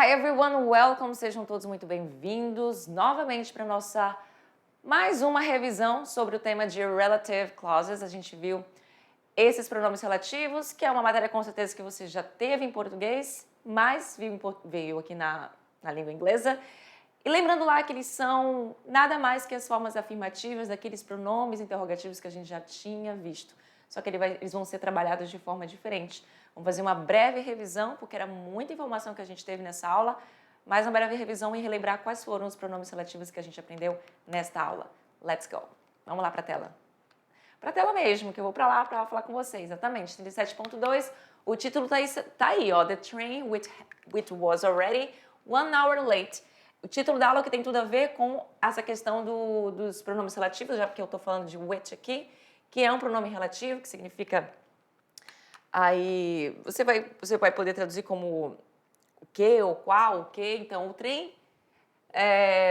Hi everyone, welcome, sejam todos muito bem-vindos novamente para nossa mais uma revisão sobre o tema de Relative Clauses. A gente viu esses pronomes relativos, que é uma matéria com certeza que você já teve em português, mas veio aqui na língua inglesa. E lembrando lá que eles são nada mais que as formas afirmativas daqueles pronomes interrogativos que a gente já tinha visto. Só que eles vão ser trabalhados de forma diferente. Vamos fazer uma breve revisão, porque era muita informação que a gente teve nessa aula, mas uma breve revisão e relembrar quais foram os pronomes relativos que a gente aprendeu nesta aula. Let's go! Vamos lá para a tela. Para a tela mesmo, que eu vou para lá para falar com vocês. Exatamente, 37.2, o título tá aí, ó, The Train which was already 1 hour late. O título da aula que tem tudo a ver com essa questão dos pronomes relativos, já porque eu estou falando de which aqui, que é um pronome relativo, que significa... Aí você vai poder traduzir como o que, ou qual, o que. Então, o trem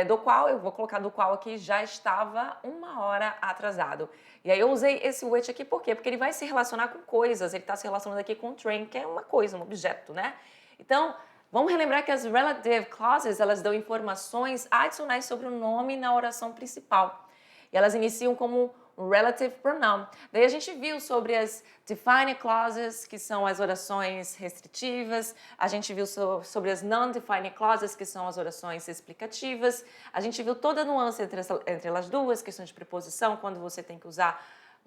do qual, eu vou colocar do qual aqui, já estava 1 hora atrasado. E aí eu usei esse which aqui por quê? Porque ele vai se relacionar com coisas, ele está se relacionando aqui com train, que é uma coisa, um objeto, né? Então, vamos relembrar que as relative clauses, elas dão informações adicionais sobre o nome na oração principal. E elas iniciam como relative pronoun. Daí a gente viu sobre as defining clauses, que são as orações restritivas. A gente viu sobre as non-defining clauses, que são as orações explicativas. A gente viu toda a nuance entre elas duas, questões de preposição, quando você tem que usar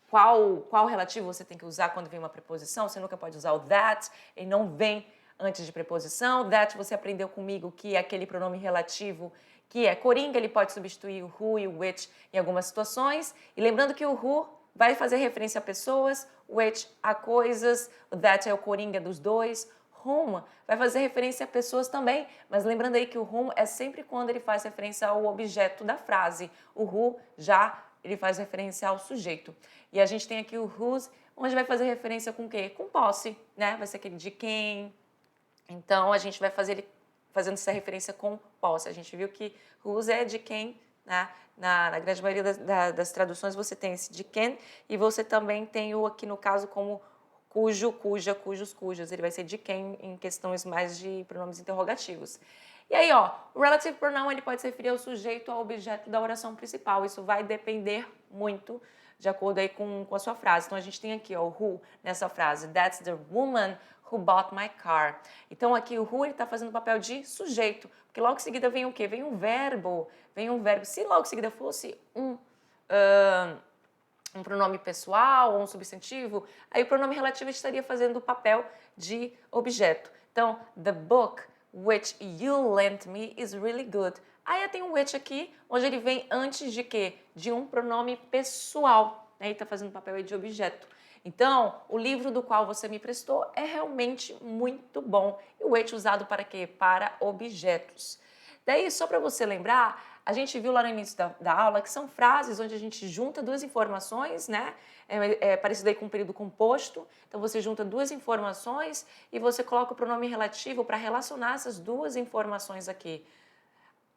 qual relativo você tem que usar quando vem uma preposição. Você nunca pode usar o that, ele não vem antes de preposição. That você aprendeu comigo que é aquele pronome relativo que é coringa, ele pode substituir o who e o which em algumas situações. E lembrando que o who vai fazer referência a pessoas, which a coisas, o that é o coringa dos dois. Whom vai fazer referência a pessoas também, mas lembrando aí que o whom é sempre quando ele faz referência ao objeto da frase. O who já ele faz referência ao sujeito. E a gente tem aqui o whose, onde vai fazer referência com o quê? Com posse, né? Vai ser aquele de quem. Então, a gente vai fazer ele fazendo essa referência com posse. A gente viu que whose é de quem, né? Na grande maioria das traduções você tem esse de quem e você também tem o aqui no caso como cujo, cuja, cujos, cujas. Ele vai ser de quem em questões mais de pronomes interrogativos. E aí, ó, o relative pronoun ele pode se referir ao sujeito, ao objeto da oração principal. Isso vai depender muito de acordo aí com a sua frase. Então, a gente tem aqui, ó, o who nessa frase. That's the woman who bought my car. Então, aqui o who está fazendo o papel de sujeito, porque logo em seguida vem o quê? Vem um verbo. Se logo em seguida fosse um pronome pessoal ou um substantivo, aí o pronome relativo estaria fazendo o papel de objeto. Então, the book which you lent me is really good. Aí tem um which aqui, onde ele vem antes de quê? De um pronome pessoal. Ele está fazendo o papel aí de objeto. Então, o livro do qual você me prestou é realmente muito bom. E o which usado para quê? Para objetos. Daí, só para você lembrar, a gente viu lá no início da aula que são frases onde a gente junta duas informações, né? É parecido aí com o período composto. Então, você junta duas informações e você coloca o pronome relativo para relacionar essas duas informações aqui.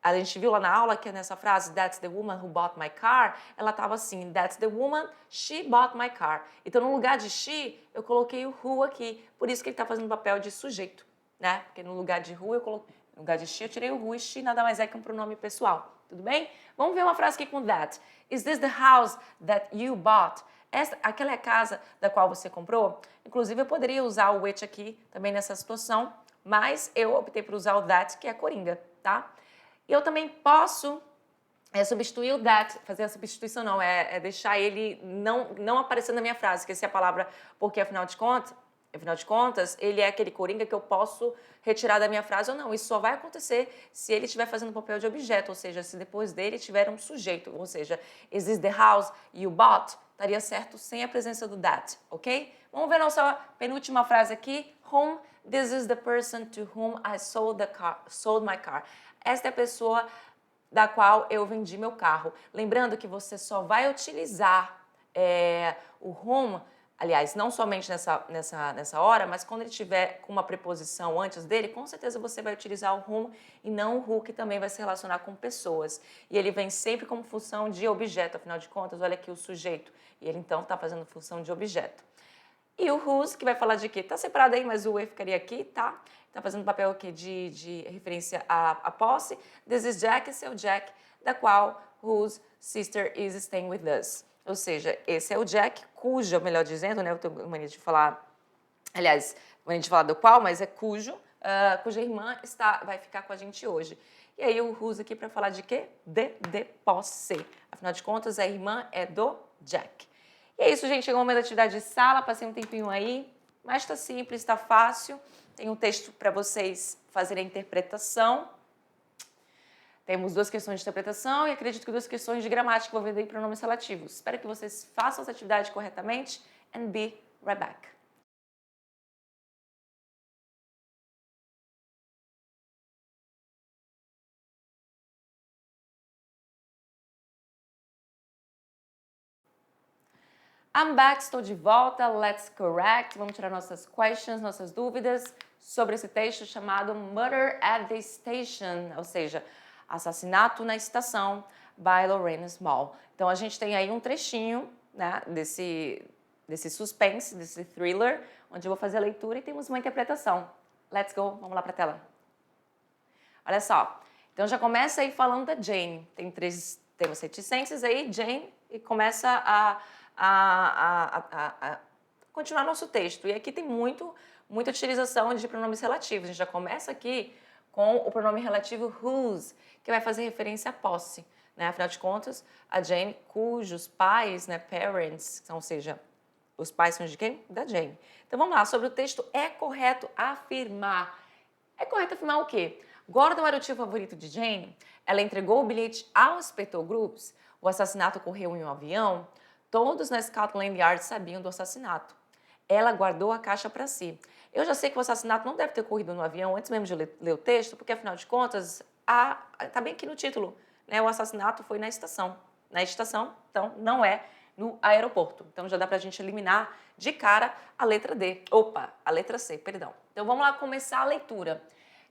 A gente viu lá na aula que nessa frase, that's the woman who bought my car, ela estava assim, that's the woman, she bought my car. Então, no lugar de she, eu coloquei o who aqui, por isso que ele está fazendo o papel de sujeito, né? Porque no lugar de who, no lugar de she, eu tirei o who e she nada mais é que um pronome pessoal, tudo bem? Vamos ver uma frase aqui com that. Is this the house that you bought? Aquela é a casa da qual você comprou? Inclusive, eu poderia usar o which aqui também nessa situação, mas eu optei por usar o that, que é coringa, tá? E eu também posso substituir o that, fazer a substituição não, deixar ele não aparecer na minha frase, que essa é a palavra, porque afinal de contas, ele é aquele coringa que eu posso retirar da minha frase ou não. Isso só vai acontecer se ele estiver fazendo papel de objeto, ou seja, se depois dele tiver um sujeito, ou seja, is this the house you bought? Estaria certo sem a presença do that, ok? Vamos ver a nossa penúltima frase aqui. Whom, this is the person to whom I sold my car. Esta é a pessoa da qual eu vendi meu carro. Lembrando que você só vai utilizar o whom, aliás, não somente nessa hora, mas quando ele tiver com uma preposição antes dele, com certeza você vai utilizar o whom e não o who, que também vai se relacionar com pessoas. E ele vem sempre como função de objeto, afinal de contas, olha aqui o sujeito. E ele então está fazendo função de objeto. E o whose, que vai falar de quê? Tá separado aí, mas o e ficaria aqui, tá? Tá fazendo papel aqui de referência à posse. This is Jack, esse é o Jack, da qual whose sister is staying with us. Ou seja, esse é o Jack, cujo, melhor dizendo, né? Eu tenho mania de falar, aliás, mania de falar do qual, mas é cujo, cuja irmã vai ficar com a gente hoje. E aí o whose aqui para falar de quê? De posse. Afinal de contas, a irmã é do Jack. E é isso, gente. Chegou o momento da atividade de sala. Passei um tempinho aí, mas está simples, está fácil. Tem um texto para vocês fazerem a interpretação. Temos 2 questões de interpretação e acredito que 2 questões de gramática envolvendo aí pronomes relativos. Espero que vocês façam essa atividade corretamente and be right back. I'm back, estou de volta, let's correct. Vamos tirar nossas questions, nossas dúvidas sobre esse texto chamado Murder at the Station, ou seja, Assassinato na Estação, by Lorraine Small. Então a gente tem aí um trechinho, né, desse suspense, desse thriller, onde eu vou fazer a leitura e temos uma interpretação. Let's go, vamos lá para a tela. Olha só, então já começa aí falando da Jane. Tem 3 temas reticências aí, Jane, e começa a continuar nosso texto. E aqui tem muita utilização de pronomes relativos. A gente já começa aqui com o pronome relativo whose, que vai fazer referência à posse. Né? Afinal de contas, a Jane, cujos pais, né, parents, ou seja, os pais são de quem? Da Jane. Então vamos lá, sobre o texto, é correto afirmar. É correto afirmar o quê? Gordon era o tio favorito de Jane, ela entregou o bilhete ao inspetor Groves, o assassinato ocorreu em um avião, todos na Scotland Yard sabiam do assassinato. Ela guardou a caixa para si. Eu já sei que o assassinato não deve ter ocorrido no avião antes mesmo de ler o texto, porque afinal de contas, está bem aqui no título, né? O assassinato foi na estação. Na estação, então não é no aeroporto. Então já dá para a gente eliminar de cara a letra D. Opa, a letra C, perdão. Então vamos lá começar a leitura.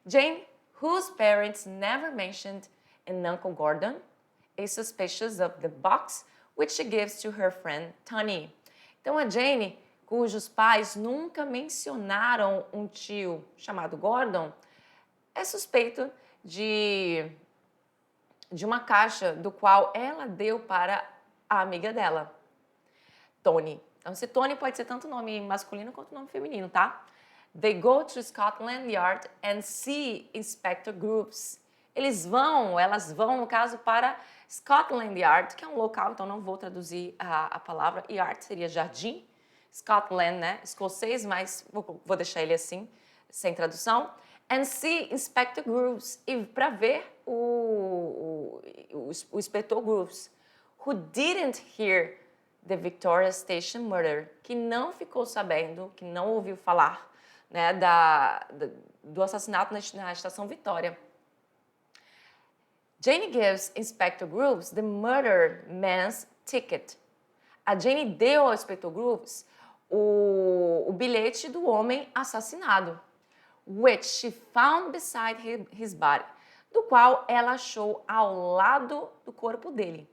Jane, whose parents never mentioned in Uncle Gordon, is suspicious of the box which she gives to her friend Tony. Então a Jane, cujos pais nunca mencionaram um tio chamado Gordon, é suspeito de uma caixa do qual ela deu para a amiga dela, Tony. Então esse Tony pode ser tanto nome masculino quanto nome feminino, tá? They go to Scotland Yard and see Inspector Groves. Elas vão, no caso, para Scotland Yard, que é um local, então não vou traduzir a palavra. Yard seria jardim. Scotland, né? Escocês, mas vou deixar ele assim, sem tradução. And see Inspector Groves. E para ver o inspetor Groves, who didn't hear the Victoria Station murder, que não ficou sabendo, que não ouviu falar, né, do assassinato na estação Vitória. Jane gives Inspector Groves the murder man's ticket. A Jane deu ao Inspector Groves o bilhete do homem assassinado, which she found beside his body, do qual ela achou ao lado do corpo dele.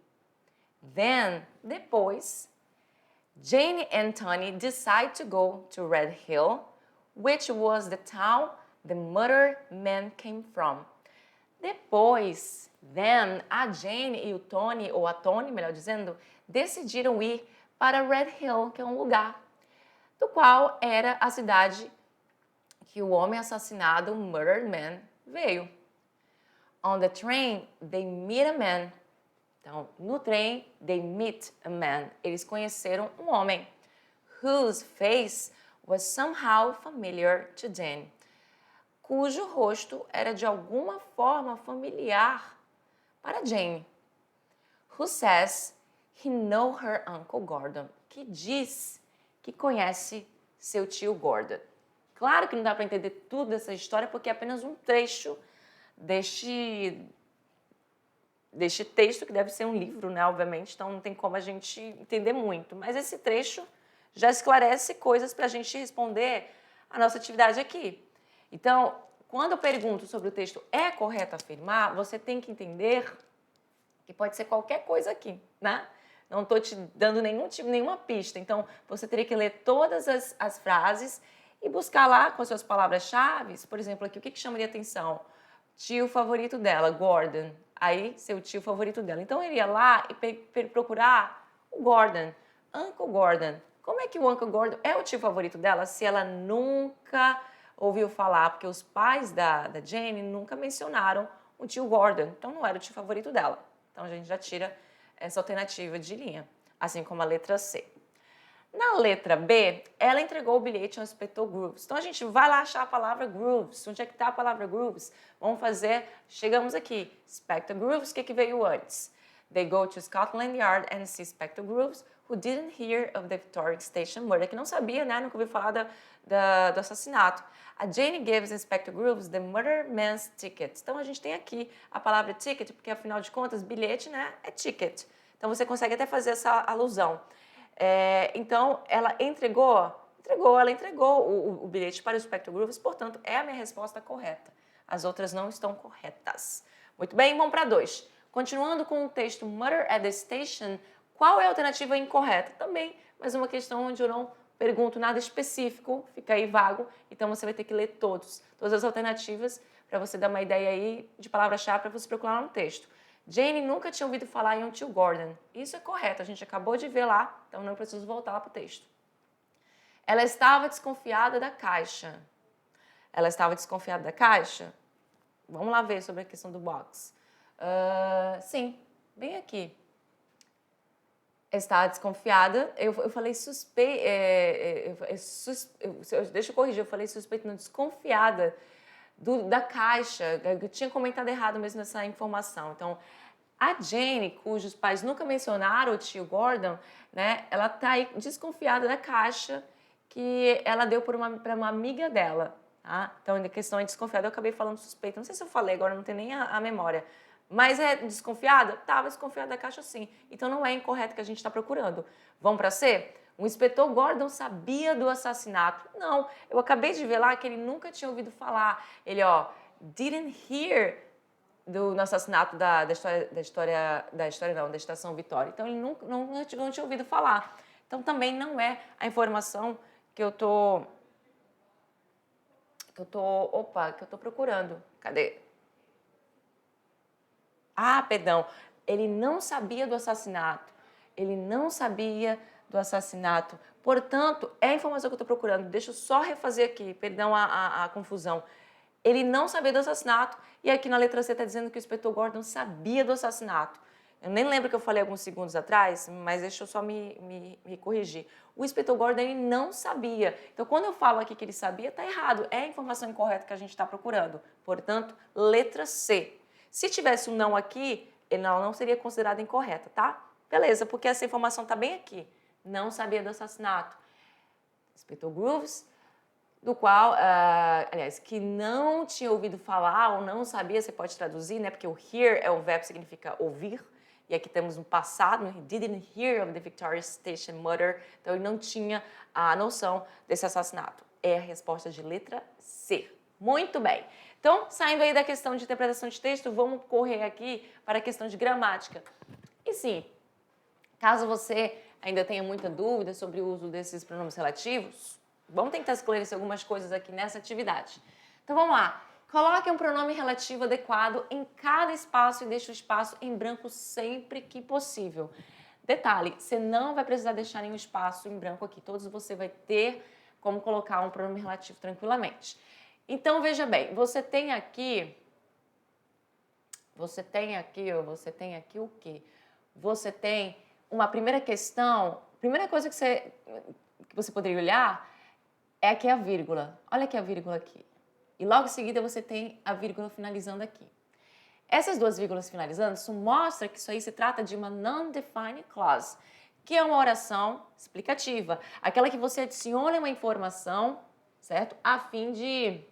Then, depois, Jane and Tony decide to go to Red Hill, which was the town the murdered man came from. Depois, then, a Jane e o Tony, ou a Tony, melhor dizendo, decidiram ir para Red Hill, que é um lugar, do qual era a cidade que o homem assassinado, o murdered man, veio. On the train, they meet a man. Então, no trem, they meet a man. Eles conheceram um homem, whose face was somehow familiar to Jane, cujo rosto era de alguma forma familiar para Jane. Who says he know her Uncle Gordon, que diz que conhece seu tio Gordon. Claro que não dá para entender tudo dessa história porque é apenas um trecho deste texto, que deve ser um livro, né, obviamente, então não tem como a gente entender muito. Mas esse trecho já esclarece coisas para a gente responder a nossa atividade aqui. Então, quando eu pergunto sobre o texto é correto afirmar, você tem que entender que pode ser qualquer coisa aqui, né? Não estou te dando nenhuma pista. Então, você teria que ler todas as frases e buscar lá com as suas palavras-chave. Por exemplo, aqui, o que chamaria atenção? Tio favorito dela, Gordon. Aí, seu tio favorito dela. Então, eu iria lá e procurar o Gordon. Uncle Gordon. Como é que o Uncle Gordon é o tio favorito dela se ela nunca ouviu falar? Porque os pais da Jane nunca mencionaram o tio Gordon. Então, não era o tio favorito dela. Então, a gente já tira essa alternativa de linha. Assim como a letra C. Na letra B, ela entregou o bilhete ao inspetor Grooves. Então, a gente vai lá achar a palavra Grooves. Onde é que está a palavra Grooves? Vamos fazer, chegamos aqui. Inspector Grooves, o que veio antes? They go to Scotland Yard and see Inspector Grooves, who didn't hear of the Victoria Station murder. Que não sabia, né? Nunca ouviu falar do assassinato. A Jane gives Inspector Grooves the murder man's ticket. Então, a gente tem aqui a palavra ticket, porque, afinal de contas, bilhete, né, é ticket. Então, você consegue até fazer essa alusão. Então, ela entregou o bilhete para o Inspector Grooves, portanto, é a minha resposta correta. As outras não estão corretas. Muito bem, vamos para 2. Continuando com o texto Murder at the Station, qual é a alternativa incorreta? Também, mais uma questão onde eu não pergunto nada específico, fica aí vago, então você vai ter que ler todas as alternativas para você dar uma ideia aí de palavra-chave para você procurar no texto. Jane nunca tinha ouvido falar em um tio Gordon. Isso é correto, a gente acabou de ver lá, então não preciso voltar lá para o texto. Ela estava desconfiada da caixa. Ela estava desconfiada da caixa? Vamos lá ver sobre a questão do box. Sim, bem aqui. Está desconfiada. Eu falei suspeita. Deixa eu corrigir, eu falei suspeita, não, desconfiada da caixa. Eu tinha comentado errado mesmo nessa informação. Então, a Jane, cujos pais nunca mencionaram o tio Gordon, né? Ela está aí desconfiada da caixa que ela deu para uma amiga dela. Tá? Então, a questão é desconfiada. Eu acabei falando suspeita. Não sei se eu falei agora, não tenho nem a memória. Mas é desconfiada? Estava desconfiada da caixa, sim. Então, não é incorreto que a gente está procurando. Vamos para C? O inspetor Gordon sabia do assassinato? Não. Eu acabei de ver lá que ele nunca tinha ouvido falar. Ele, didn't hear no assassinato da Estação Vitória. Então, ele não tinha ouvido falar. Então, também não é a informação que eu tô procurando. Cadê? Perdão. Ele não sabia do assassinato. Ele não sabia do assassinato. Portanto, é a informação que eu estou procurando. Deixa eu só refazer aqui, perdão a confusão. Ele não sabia do assassinato e aqui na letra C está dizendo que o inspetor Gordon sabia do assassinato. Eu nem lembro que eu falei alguns segundos atrás, mas deixa eu só me corrigir. O inspetor Gordon ele não sabia. Então, quando eu falo aqui que ele sabia, está errado. É a informação incorreta que a gente está procurando. Portanto, letra C. Se tivesse um não aqui, ela não seria considerada incorreta, tá? Beleza, porque essa informação está bem aqui. Não sabia do assassinato. Inspetor Grooves, do qual, aliás, que não tinha ouvido falar ou não sabia, você pode traduzir, né? Porque o hear é um verbo que significa ouvir. E aqui temos um passado, he didn't hear of the Victoria Station murder. Então, ele não tinha a noção desse assassinato. É a resposta de letra C. Muito bem. Então, saindo aí da questão de interpretação de texto, vamos correr aqui para a questão de gramática. E sim, caso você ainda tenha muita dúvida sobre o uso desses pronomes relativos, vamos tentar esclarecer algumas coisas aqui nessa atividade. Então, vamos lá. Coloque um pronome relativo adequado em cada espaço e deixe o espaço em branco sempre que possível. Detalhe, você não vai precisar deixar nenhum espaço em branco aqui. Todos você vai ter como colocar um pronome relativo tranquilamente. Então, veja bem, você tem aqui o quê? Você tem uma primeira questão, primeira coisa que você poderia olhar é aqui a vírgula. Olha aqui a vírgula aqui. E logo em seguida você tem a vírgula finalizando aqui. Essas duas vírgulas finalizando, isso mostra que isso aí se trata de uma non-defined clause, que é uma oração explicativa. Aquela que você adiciona uma informação, certo? A fim de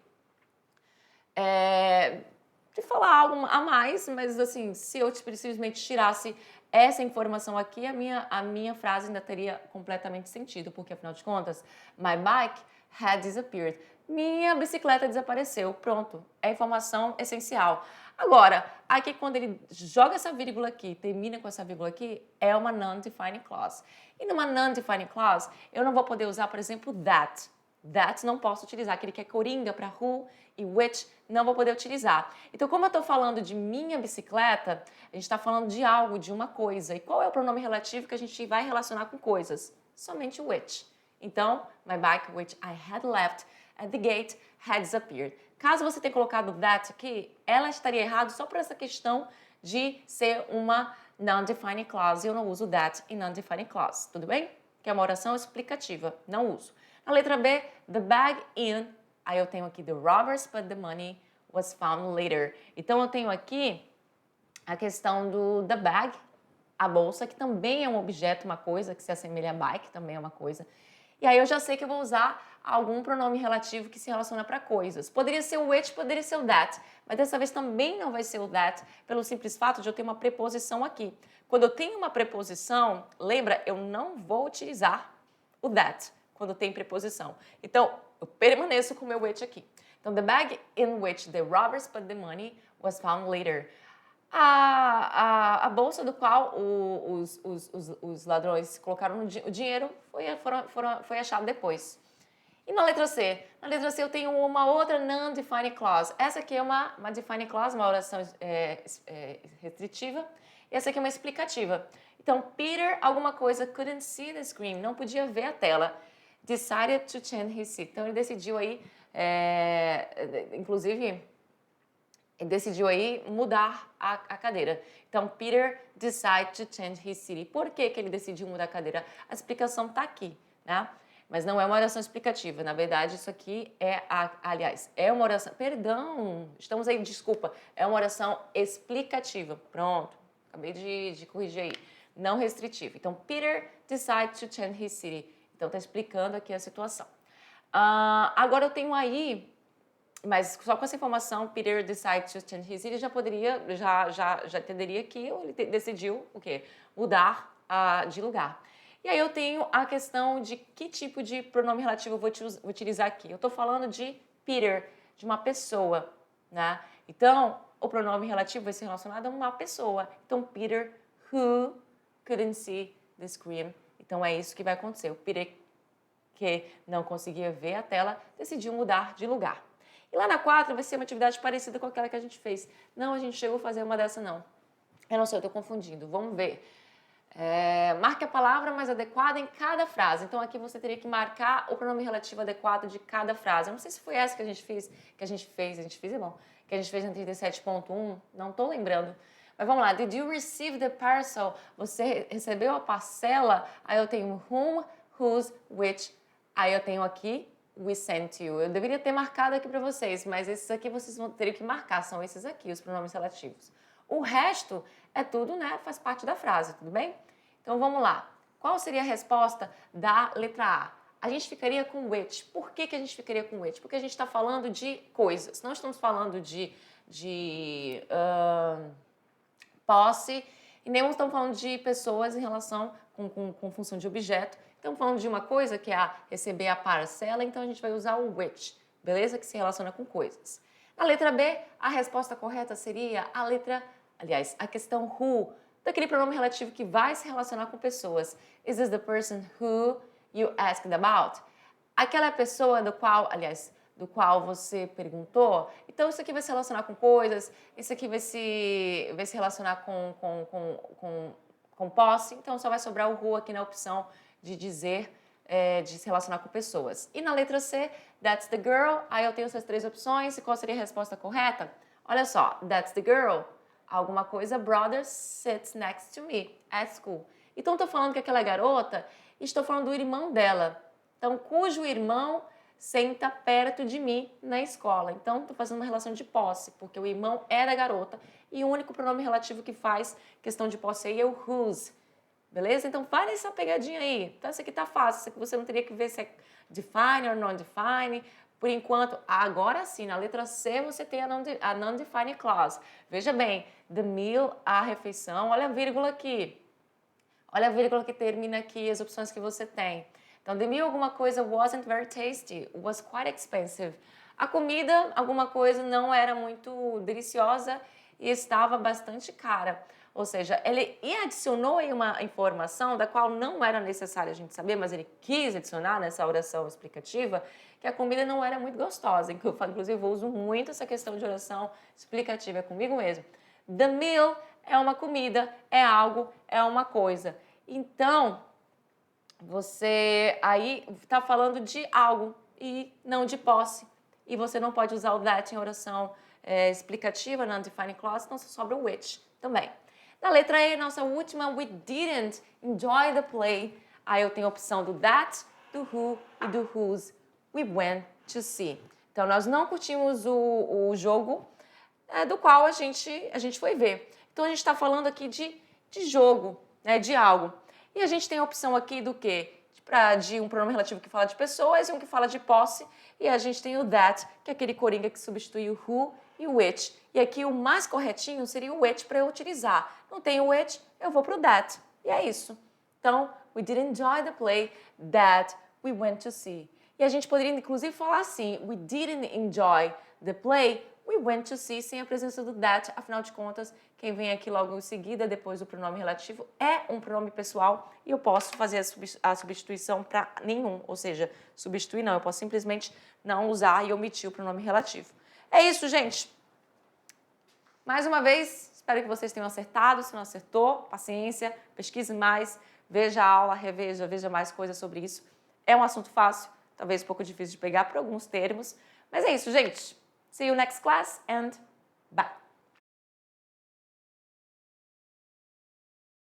falar algo a mais, mas assim, se eu simplesmente tirasse essa informação aqui, a minha frase ainda teria completamente sentido, porque afinal de contas, my bike had disappeared. Minha bicicleta desapareceu. Pronto, é informação essencial. Agora, aqui quando ele joga essa vírgula aqui, termina com essa vírgula aqui, é uma non-defining clause. E numa non-defining clause, eu não vou poder usar, por exemplo, that. That não posso utilizar, aquele que é coringa para who e which, não vou poder utilizar. Então, como eu estou falando de minha bicicleta, a gente está falando de algo, de uma coisa. E qual é o pronome relativo que a gente vai relacionar com coisas? Somente o which. Então, my bike which I had left at the gate had disappeared. Caso você tenha colocado that aqui, ela estaria errada só por essa questão de ser uma non-defining clause. Eu não uso that em non-defining clause, tudo bem? Que é uma oração explicativa, não uso. Na letra B, the bag in, aí eu tenho aqui the robbers, but the money was found later. Então eu tenho aqui a questão do the bag, a bolsa, que também é um objeto, uma coisa, que se assemelha a bike, também é uma coisa. E aí eu já sei que eu vou usar algum pronome relativo que se relaciona para coisas. Poderia ser o which, poderia ser o that, mas dessa vez também não vai ser o that, pelo simples fato de eu ter uma preposição aqui. Quando eu tenho uma preposição, lembra, eu não vou utilizar o that quando tem preposição. Então, eu permaneço com o meu which aqui. Então, the bag in which the robbers put the money was found later. A bolsa do qual os ladrões colocaram o dinheiro foi achado depois. E na letra C? Na letra C eu tenho uma outra non-defining clause. Essa aqui é uma defining clause, uma oração restritiva. E essa aqui é uma explicativa. Então, Peter, alguma coisa, couldn't see the screen, não podia ver a tela. Decided to change his seat. Então, ele decidiu aí, inclusive, ele decidiu aí mudar a cadeira. Então, Peter decided to change his seat. Por que ele decidiu mudar a cadeira? A explicação está aqui, né? Mas não é uma oração explicativa. Na verdade, isso aqui aliás, é uma oração... Perdão, estamos aí, desculpa. É uma oração explicativa. Pronto, acabei de corrigir aí. Não restritiva. Então, Peter decided to change his city. Então, está explicando aqui a situação. Agora eu tenho aí, mas só com essa informação, Peter decided to change his city, já entenderia que ele decidiu o quê? Mudar de lugar. E aí eu tenho a questão de que tipo de pronome relativo eu vou utilizar aqui. Eu estou falando de Peter, de uma pessoa, né? Então, o pronome relativo vai ser relacionado a uma pessoa. Então, Peter who couldn't see the screen. Então, é isso que vai acontecer. O Peter, que não conseguia ver a tela, decidiu mudar de lugar. E lá na 4 vai ser uma atividade parecida com aquela que a gente fez. Não, a gente chegou a fazer uma dessa, não. Eu não sei, eu estou confundindo. Vamos ver. Marque a palavra mais adequada em cada frase. Então, aqui você teria que marcar o pronome relativo adequado de cada frase. Eu não sei se foi essa que a gente fez, que a gente fez na 37.1, não estou lembrando. Mas vamos lá, did you receive the parcel? Você recebeu a parcela? Aí eu tenho whom, whose, which. Aí eu tenho aqui we sent you. Eu deveria ter marcado aqui para vocês, mas esses aqui vocês vão ter que marcar, são esses aqui, os pronomes relativos. O resto é tudo, né? Faz parte da frase, tudo bem? Então vamos lá. Qual seria a resposta da letra A? A gente ficaria com which. Por que a gente ficaria com which? Porque a gente está falando de coisas. Não estamos falando de posse e nem estamos falando de pessoas em relação com função de objeto. Estamos falando de uma coisa que é receber a parcela, então a gente vai usar o which, beleza? Que se relaciona com coisas. Na letra B, a resposta correta seria a questão who, daquele pronome relativo que vai se relacionar com pessoas. Is this the person who you asked about? Aquela pessoa do qual você perguntou. Então, isso aqui vai se relacionar com coisas, isso aqui vai se relacionar com posse, então só vai sobrar o who aqui na opção de dizer, de se relacionar com pessoas. E na letra C, that's the girl, aí eu tenho essas três opções, e qual seria a resposta correta? Olha só, that's the girl, alguma coisa, brother sits next to me at school. Então, estou falando que aquela garota, estou falando do irmão dela, então, cujo irmão senta perto de mim na escola. Então, estou fazendo uma relação de posse, porque o irmão é da garota e o único pronome relativo que faz questão de posse aí é o whose. Beleza? Então, faz essa pegadinha aí. Então, isso aqui tá fácil. Isso aqui você não teria que ver se é define ou non-define. Por enquanto, agora sim, na letra C você tem a non-defining clause. Veja bem, the meal, a refeição. Olha a vírgula aqui. Olha a vírgula que termina aqui, as opções que você tem. Então, the meal, alguma coisa, wasn't very tasty, was quite expensive. A comida, alguma coisa, não era muito deliciosa e estava bastante cara. Ou seja, ele adicionou aí uma informação da qual não era necessário a gente saber, mas ele quis adicionar nessa oração explicativa, que a comida não era muito gostosa. Inclusive, eu uso muito essa questão de oração explicativa comigo mesmo. The meal é uma comida, é algo, é uma coisa. Então, você aí está falando de algo e não de posse. E você não pode usar o that em oração explicativa, na undefined clause, então só sobra o which também. Na letra E, nossa última, we didn't enjoy the play. Aí eu tenho a opção do that, do who e do whose. We went to see. Então, nós não curtimos o jogo do qual a gente foi ver. Então, a gente está falando aqui de jogo, né, de algo. E a gente tem a opção aqui do quê? De um pronome relativo que fala de pessoas e um que fala de posse. E a gente tem o that, que é aquele coringa que substitui o who e o which. E aqui o mais corretinho seria o which para eu utilizar. Não tem o which, eu vou para o that. E é isso. Então, we didn't enjoy the play that we went to see. E a gente poderia, inclusive, falar assim, we didn't enjoy the play we went to see, sem a presença do that. Afinal de contas, quem vem aqui logo em seguida, depois do pronome relativo, é um pronome pessoal e eu posso fazer a substituição para nenhum. Ou seja, substituir não, eu posso simplesmente não usar e omitir o pronome relativo. É isso, gente. Mais uma vez, espero que vocês tenham acertado. Se não acertou, paciência, pesquise mais, veja a aula, reveja, veja mais coisas sobre isso. É um assunto fácil, talvez um pouco difícil de pegar por alguns termos, mas é isso, gente. See you next class and bye.